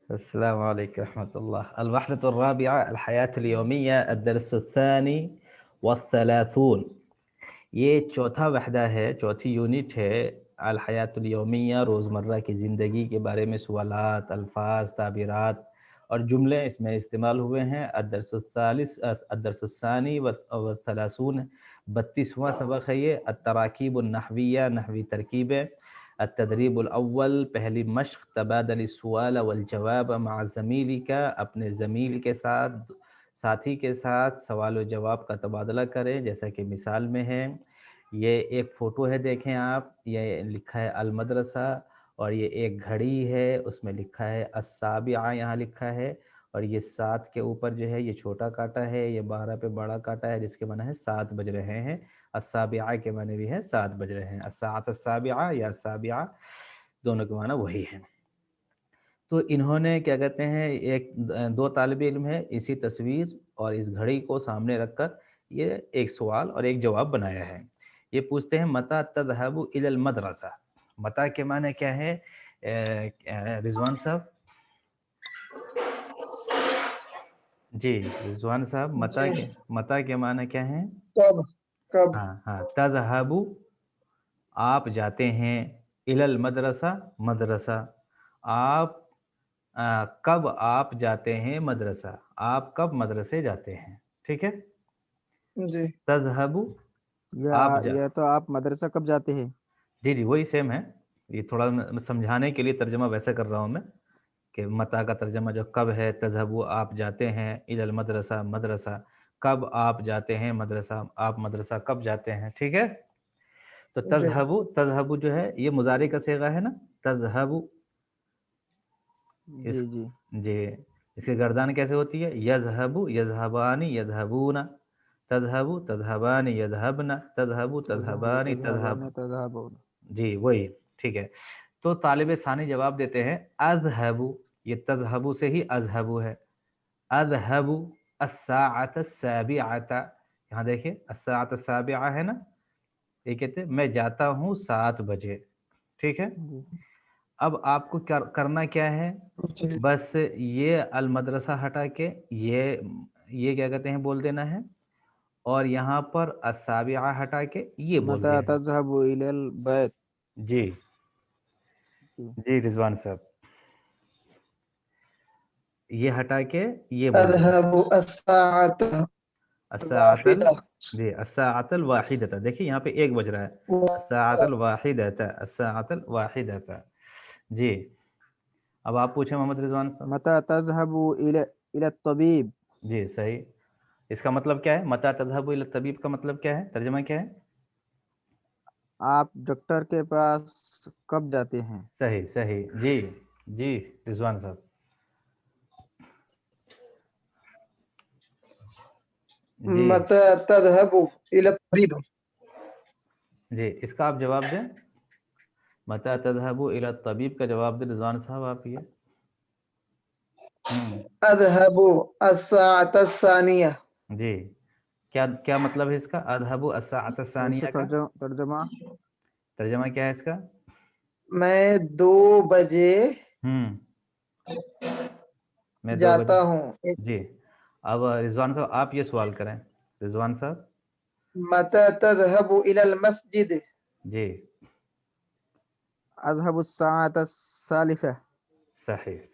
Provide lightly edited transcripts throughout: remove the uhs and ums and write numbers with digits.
السلام عليكم ورحمة الله. الوحدة الرابعة الحياة اليومية الدرس الثاني والثلاثون. یہ چوتھا وحدہ ہے، چوتھی یونٹ ہے الحیات الیومیہ، روزمرہ کی زندگی کے بارے میں سوالات، الفاظ، تعبیرات اور جملے اس میں استعمال ہوئے ہیں۔ الدرس الثانی والثلاثون، 32واں سبق ہے یہ۔ التراکیب النحویہ، نحوی ترکیبیں۔ التدریب الاول، پہلی مشق، تبادل السؤال والجواب مع زمیلک، اپنے زمیل کے ساتھ، ساتھی کے ساتھ سوال و جواب کا تبادلہ کریں، جیسا کہ مثال میں ہے۔ یہ ایک فوٹو ہے، دیکھیں آپ، یہ لکھا ہے المدرسہ، اور یہ ایک گھڑی ہے، اس میں لکھا ہے السابعہ، یہاں لکھا ہے، اور یہ 7 کے اوپر جو ہے یہ چھوٹا کاٹا ہے، یہ 12 پہ بڑا کاٹا ہے، جس کے معنی ہے 7 بج رہے ہیں۔ السابعہ کے معنی بھی ہے 7 بج رہے ہیں، الساعۃ السابعہ یا السابعہ، دونوں کے معنی وہی ہیں۔ تو انہوں نے کیا کہتے ہیں، دو طالب علم ہے، اسی تصویر اور اس گھڑی کو سامنے رکھ کر یہ ایک سوال اور ایک جواب بنایا ہے۔ یہ پوچھتے ہیں متی تذهب الى المدرسہ، متی کے معنی کیا ہے رضوان صاحب؟ جی رضوان صاحب، متی کے معنی کیا ہے؟ کب ہاں تذهب، آپ جاتے ہیں، الى المدرسہ، مدرسہ، آپ کب آپ جاتے ہیں مدرسہ، آپ کب مدرسے جاتے ہیں، ٹھیک ہے۔ جی تذهب، آپ یہ تو آپ مدرسہ کب جاتے ہیں؟ جی وہی سیم ہے، یہ تھوڑا سمجھانے کے لیے ترجمہ ویسے کر رہا ہوں میں کہ متا کا ترجمہ جو کب ہے، تذهب آپ جاتے ہیں، الی المدرسہ مدرسہ، کب آپ جاتے ہیں مدرسہ، آپ مدرسہ کب جاتے ہیں، ٹھیک ہے۔ تو تذهب جو ہے یہ مضارع کا صیغہ ہے نا، تذهب، جی اس کی گردان کیسے ہوتی ہے؟ یذهب، یذهبان، یذهبون، تذهب، تذهبان، یذهبن، تذهب، تذهبان، تذهب، جی وہی، ٹھیک ہے۔ تو طالب ثانی جواب دیتے ہیں اذهب، یہ تذهب سے ہی اذهب ہے، اذهب الساعة السابعة، یہاں دیکھیں الساعة السابعة ہے نا، یہ کہتے ہیں میں جاتا ہوں 7 بجے، ٹھیک ہے۔ اب آپ کو کرنا کیا ہے، بس یہ المدرسہ ہٹا کے یہ کیا کہتے ہیں بول دینا ہے، اور یہاں پر السابعہ ہٹا کے یہ بول متی دینا ہے۔ تذهب الى البيت، جی رضوان صاحب، یہ ہٹا کے یہ بول دینا، اذهب الساعة الساعۃ الواحدة جی الساعۃ الواحدۃ، دیکھیے یہاں پہ 1 بج رہا ہے، الساعۃ الواحدۃ، الساعۃ الواحدۃ، جی۔ اب آپ پوچھیں محمد رضوان صاحب۔ متی تذهب الى الطبيب، جی صحیح، اس کا مطلب کیا ہے؟ متی تذهب الى الطبیب کا مطلب کیا ہے، ترجمہ کیا ہے؟ آپ ڈاکٹر کے پاس کب جاتے ہیں؟ صحیح، جی رضوان صاحب، جی متى تذهب إلى الطبيب؟ جی اس کا آپ جواب دیں، متی تذهب الى الطبیب کا جواب دیں رضوان صاحب آپ یہ۔ أذهب الساعة الثانية. جی کیا مطلب ہے اس کا؟ اذهب الساعة الثانية کا ترجمہ کیا ہے اس کا؟ میں 2 بجے میں 2 بجے، جاتا ہوں۔ جی۔ اب رضوان صاحب آپ یہ سوال کریں، رضوان صاحب۔ متى تذهب إلى المسجد؟ جی اذهب الساعة الثالثة،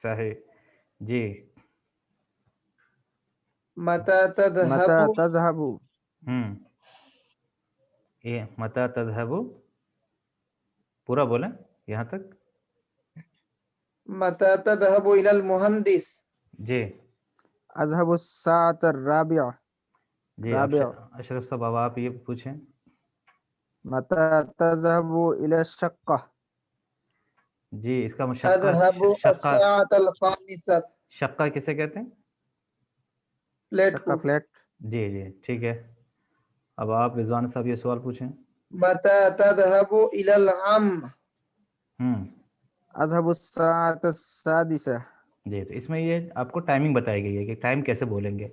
صحیح، جی۔ متى تذهب تذهب یہ متی تذهب پورا بولیں یہاں تک، متى تذهب إلى المهندس؟ جی اذهب الساعة الرابعة، جی۔ اشرف صاحب اب آپ یہ پوچھیں، متى تذهب إلى الشقة؟ جی اس کا اذهب الساعة الخامسة. شقہ کسے کہتے ہیں؟ فلیٹ کو۔ فلیٹ۔ جی ٹھیک ہے۔ اب آپ رضوان صاحب یہ سوال پوچھیں۔ متى تذهب إلى العم؟ اذهب الساعة السادسة، جی تو اس میں یہ آپ کو ٹائمنگ بتائی گئی ہے کہ ٹائم کیسے بولیں گے،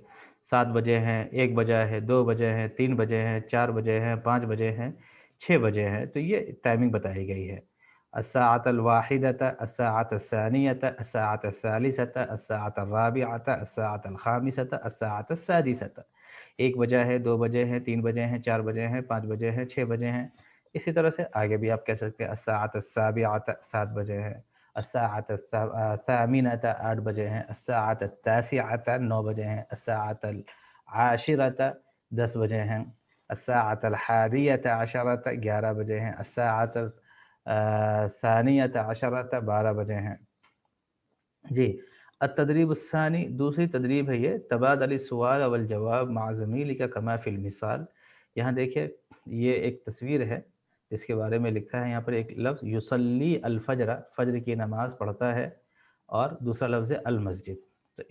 7 بجے ہیں، 1 بجا ہے، 2 بجے ہیں، 3 بجے ہیں، 4 بجے ہیں، 5 بجے ہیں، 6 بجے ہیں، تو یہ ٹائمنگ بتائی گئی ہے۔ الساعة الواحدة الساعة الثانية الساعة الثالثة الساعة الرابعة الساعة الخامسة الساعة السادسة. 1 بجے ہے، 2 بجے ہیں، 3 بجے ہیں، 4 بجے ہیں، 5 بجے ہیں، 6 بجے ہیں. اسی طرح سے آگے بھی آپ کہہ سکتے ہیں الساعة السابعة 7 بجے ہے، الساعة الثامنة 8 بجے ہیں، الساعة التاسعة 9 بجے ہیں، الساعة العاشرة 10 بجے ہیں، الساعة الحادية عشرة 11 بجے ہیں، الساعة الثانية عشرة 12 بجے ہیں. جی التدریب الثانی، دوسری تدریب ہے یہ تبادل السؤال والجواب مع زمیلک کما فی المثال. یہاں دیکھیں یہ ایک تصویر ہے جس کے بارے میں لکھا ہے یہاں پر ایک لفظ یصلی الفجر، فجر کی نماز پڑھتا ہے، اور دوسرا لفظ ہے المسجد. تو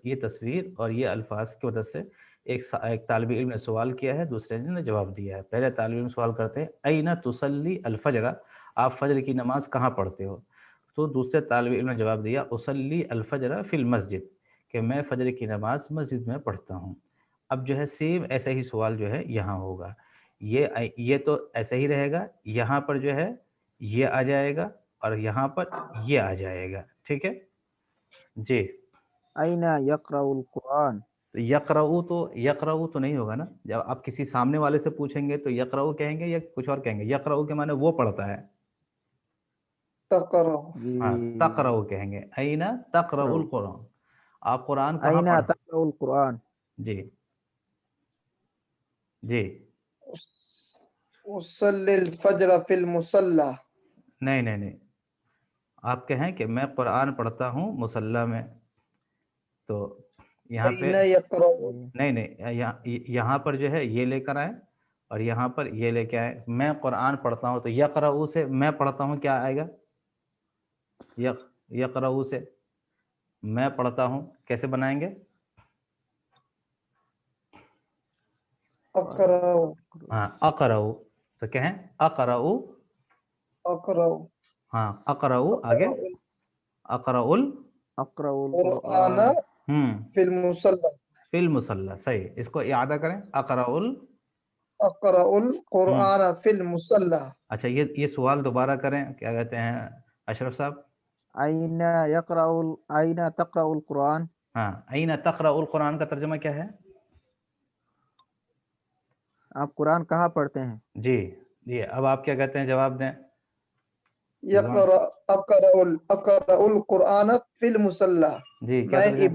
یہ تصویر اور یہ الفاظ کی وجہ سے ایک طالب علم نے سوال کیا ہے، دوسرے نے جواب دیا ہے. پہلے طالب علم سوال کرتے ہیں این تصلی الفجر، آپ فجر کی نماز کہاں پڑھتے ہو؟ تو دوسرے طالب علم نے جواب دیا اصلی الفجر فی المسجد، کہ میں فجر کی نماز مسجد میں پڑھتا ہوں. اب جو ہے سیم ایسا ہی سوال جو ہے یہاں ہوگا، یہ تو ایسا ہی رہے گا، یہاں پر جو ہے یہ آ جائے گا اور یہاں پر یہ آ جائے گا. ٹھیک ہے جی. أين يقرأ القرآن؟ یقرؤ تو نہیں ہوگا نا. جب آپ کسی سامنے والے سے پوچھیں گے تو یقرؤ کہیں گے یا کچھ اور کہیں گے؟ یقرؤ کے معنی وہ پڑھتا ہے. تقرأ. ہاں جی تقرؤ کہیں گے. این تقرأ القرآن، آپ قرآن کہاں أين پڑھ؟ تقرأ القرآن؟ جی جی. أصلي الفجر في المصلى. نہیں آپ کہیں کہ میں قرآن پڑھتا ہوں مصلی میں. تو یہاں پہ أين يقرأ؟ نہیں یہاں پر جو ہے یہ لے کر آئے اور یہاں پر یہ لے کے آئے. میں قرآن پڑھتا ہوں تو یقرؤ سے میں پڑھتا ہوں کیا آئے گا؟ یقرؤ سے میں پڑھتا ہوں کیسے بنائیں گے؟ أقرأ. ہاں اقرؤ، تو کہیں اقرؤ. أقرأ. ہاں اقرؤ آگے اقرؤ أقرأ القرآن القرآن في المصلى. فی المصلی. صحیح، اس کو اعادہ کریں. اقرؤ أقرأ القرآن في المصلى. اچھا یہ سوال دوبارہ کریں، کیا کہتے ہیں اشرف صاحب؟ أين أين تقرأ القرآن؟ ہاں این تقرأ القرآن کا ترجمہ کیا ہے؟ آپ قرآن کہاں پڑھتے ہیں؟ جی اب آپ کیا کہتے ہیں؟ جواب دیں. أقرأ القرآن في المصلى. جی کیا میں ترجمہ؟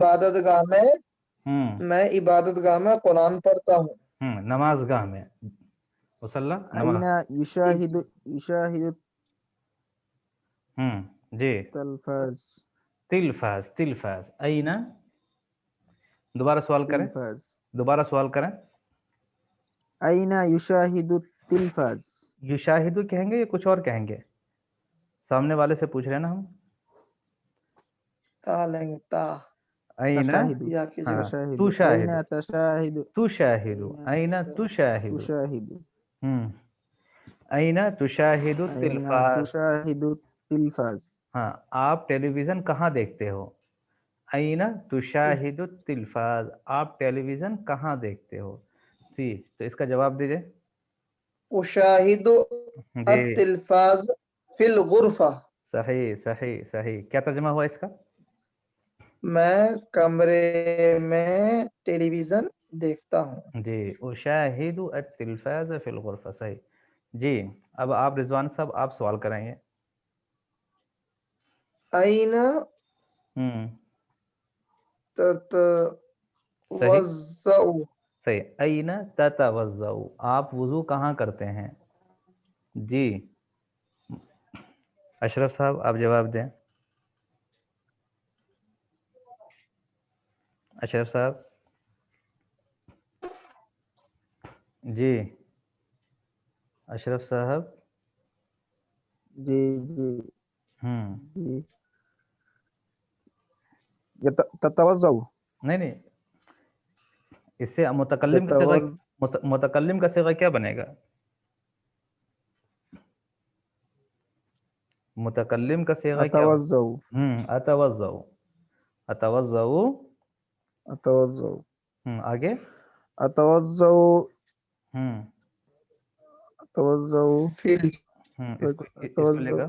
عبادت گاہ میں قرآن پڑھتا ہوں. نماز گاہ میں مصلی أين نماز. يشاهد جی التلفاز؟ تلفاز این. دوبارہ سوال کریں، تلفاز. دوبارہ سوال کریں. أين يشاهد التلفاز؟ یشاہدو کہیں گے یا کچھ اور کہیں گے؟ سامنے والے سے پوچھ رہے ہیں نا ہم. تا لیں گے تا. این تشاهد. یا کی جگہ. تشاهد. تشاہد أين تشاهد؟ تشاہد این تشاہد. تشاهد. این تشاہد أين التلفاز. تشاهد التلفاز؟ ہاں آپ ٹیلی ویژن کہاں دیکھتے ہو؟ این تشاہد التلفاز، آپ ٹیلی ویژن کہاں دیکھتے ہو؟ جی تو اس کا جواب دیجئے. أشاهد جی التلفاز في الغرفة. صحیح. کیا ترجمہ ہوا اس کا؟ میں کمرے میں ٹیلی ویژن دیکھتا ہوں. جی اشاہد التلفاز فی الغرفہ. صحیح. جی اب آپ رضوان صاحب آپ سوال کریں گے. أين تتوضأ؟ صحیح. این تتوضأ، آپ وضو کہاں کرتے ہیں؟ جی اشرف صاحب آپ جواب دیں. اشرف صاحب جی اشرف صاحب. جی تتوضأ. نہیں اس سے متکلم کا صیغہ، متکلم کا صیغہ کیا بنے گا؟ متکلم کا صیغہ کیا؟ اتوضأ. اتوضأ. آگے أتوضأ فی اس کو لے کر